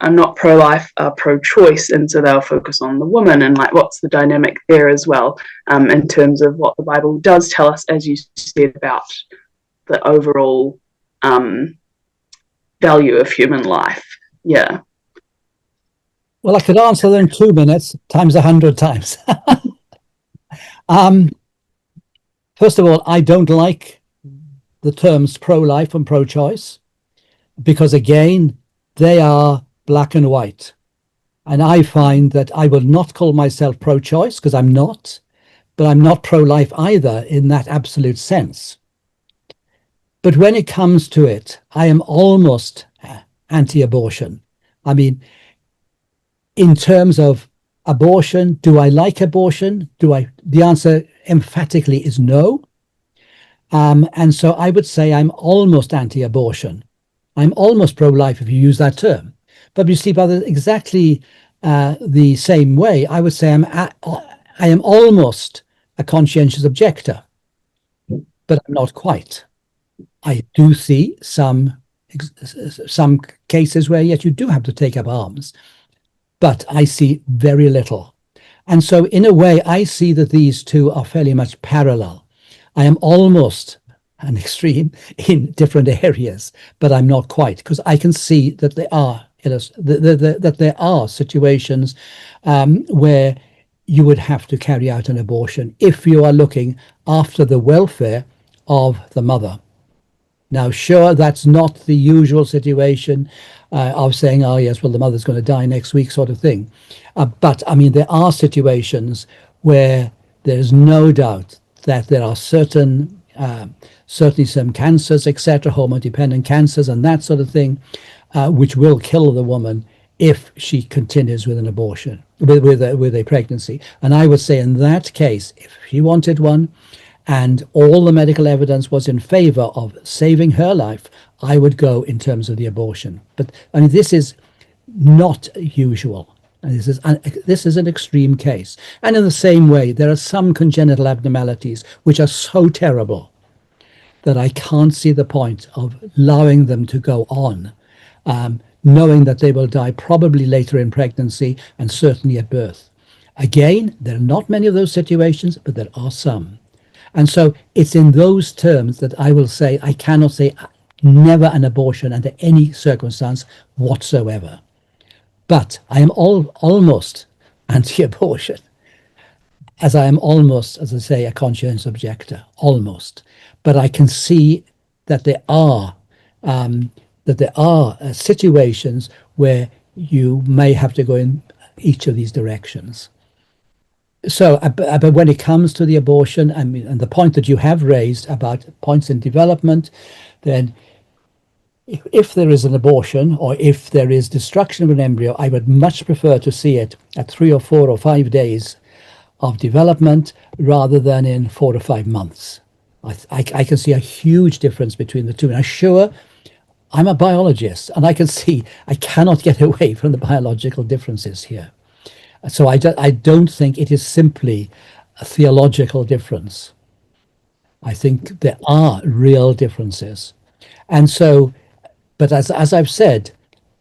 are not pro-life are pro-choice, and so they'll focus on the woman and like what's the dynamic there as well, in terms of what the Bible does tell us, as you said, about the overall value of human life. Yeah. Well, I could answer that in 2 minutes times 100 times. First of all, I don't like the terms pro-life and pro-choice, because again, they are black and white. And I find that I will not call myself pro-choice, because I'm not, but I'm not pro-life either in that absolute sense. But when it comes to it, I am almost anti-abortion. I mean, in terms of abortion, do I like abortion? The answer emphatically is no. And so I would say I'm almost anti-abortion. I'm almost pro-life if you use that term. But you see, by exactly the same way, I would say I am almost a conscientious objector, but I'm not quite. I do see some cases where, yes, you do have to take up arms, but I see very little. And so in a way, I see that these two are fairly much parallel. I am almost an extreme in different areas, but I'm not quite, because I can see that there are that there are situations where you would have to carry out an abortion if you are looking after the welfare of the mother. Now, sure, that's not the usual situation of saying, oh, yes, well, the mother's going to die next week sort of thing. But, I mean, there are situations where there's no doubt that there are certainly some cancers, etc., hormone-dependent cancers and that sort of thing, which will kill the woman if she continues with an abortion, with a pregnancy. And I would say in that case, if she wanted one, and all the medical evidence was in favor of saving her life, I would go in terms of the abortion. But I mean, this is not usual. And this is an extreme case. And in the same way, there are some congenital abnormalities which are so terrible that I can't see the point of allowing them to go on, knowing that they will die probably later in pregnancy and certainly at birth. Again, there are not many of those situations, but there are some. And so it's in those terms that I will say I cannot say never an abortion under any circumstance whatsoever. But I am almost anti-abortion, as I am almost, as I say, a conscientious objector, almost. But I can see that there are situations where you may have to go in each of these directions. So, but when it comes to the abortion, I mean, and the point that you have raised about points in development, then if there is an abortion or if there is destruction of an embryo, I would much prefer to see it at 3 or 4 or 5 days of development rather than in 4 or 5 months. I can see a huge difference between the two. And I'm sure I'm a biologist, and I can see I cannot get away from the biological differences here. So I don't think it is simply a theological difference. I think there are real differences. And so, but as I've said,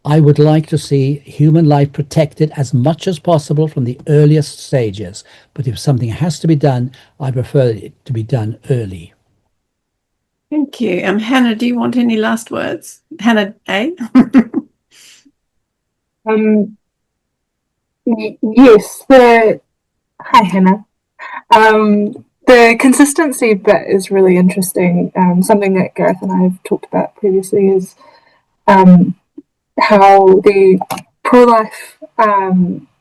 I would like to see human life protected as much as possible from the earliest stages. But if something has to be done, I prefer it to be done early. Thank you. Hannah, do you want any last words? Hannah A? Yes. Hi, Hannah. The consistency bit is really interesting. Something that Gareth and I have talked about previously is how the pro-life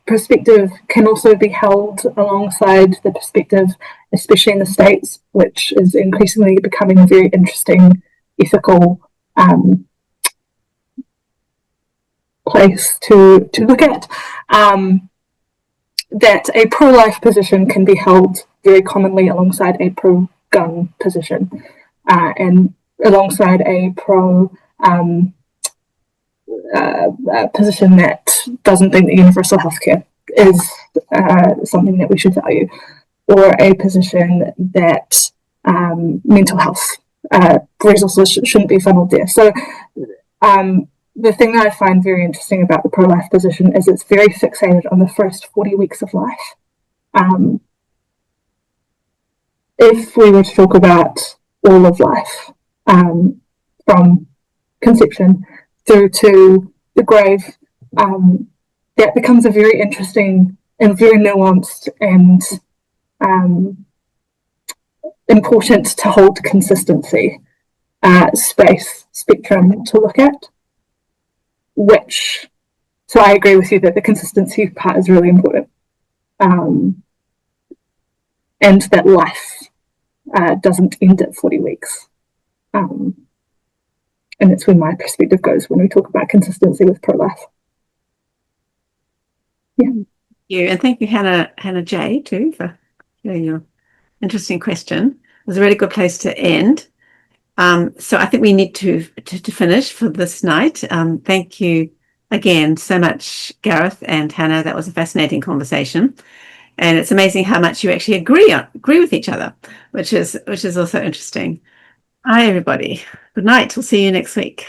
perspective can also be held alongside the perspective, especially in the States, which is increasingly becoming a very interesting ethical place to look at. That a pro-life position can be held very commonly alongside a pro-gun position, and alongside a position that doesn't think that universal healthcare is something that we should value, or a position that mental health resources shouldn't be funneled there. So the thing that I find very interesting about the pro-life position is it's very fixated on the first 40 weeks of life. If we were to talk about all of life, from conception through to the grave, that becomes a very interesting and very nuanced and important to hold consistency spectrum to look at. So I agree with you that the consistency part is really important, and that life doesn't end at 40 weeks. And that's where my perspective goes when we talk about consistency with pro-life. Yeah. And thank you, Hannah J, too, for your interesting question. It was a really good place to end. So I think we need to finish for this night. Thank you again so much, Gareth and Hannah. That was a fascinating conversation. And it's amazing how much you actually agree with each other, which is also interesting. Hi, everybody. Good night. We'll see you next week.